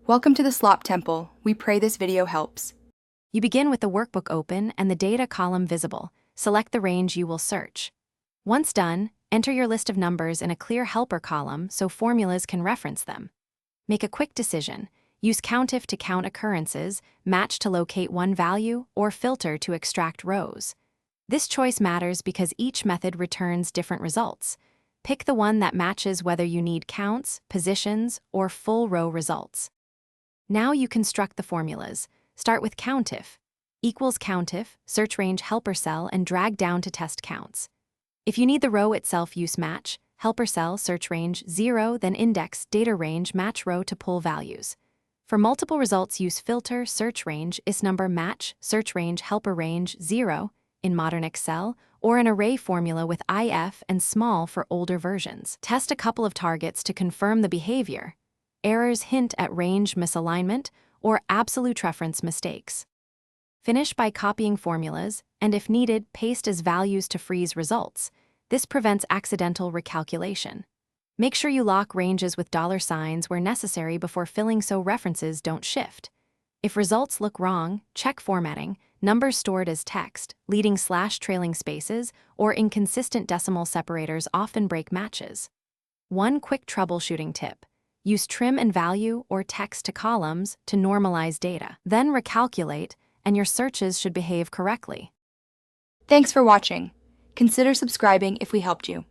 Welcome to the Slop Temple. We pray this video helps. You begin with the workbook open and the data column visible. Select the range you will search. Once done, enter your list of numbers in a clear helper column so formulas can reference them. Make a quick decision. Use COUNTIF to count occurrences, match to locate one value, or filter to extract rows. This choice matters because each method returns different results. Pick the one that matches whether you need counts, positions, or full row results. Now you construct the formulas. Start with COUNTIF. Equals COUNTIF, search range helper cell, and drag down to test counts. If you need the row itself, use match, helper cell, search range 0, then index, data range, match row to pull values. For multiple results, use filter, search range, isNumber match, search range helper range 0 in modern Excel, or an array formula with IF and small for older versions. Test a couple of targets to confirm the behavior. Errors hint at range misalignment or absolute reference mistakes. Finish by copying formulas, and if needed, paste as values to freeze results. This prevents accidental recalculation. Make sure you lock ranges with $signs where necessary before filling so references don't shift. If results look wrong, check formatting, numbers stored as text, leading / trailing spaces, or inconsistent decimal separators often break matches. One quick troubleshooting tip. Use trim and value or text to columns to normalize data. Then recalculate, and your searches should behave correctly. Thanks for watching. Consider subscribing if we helped you.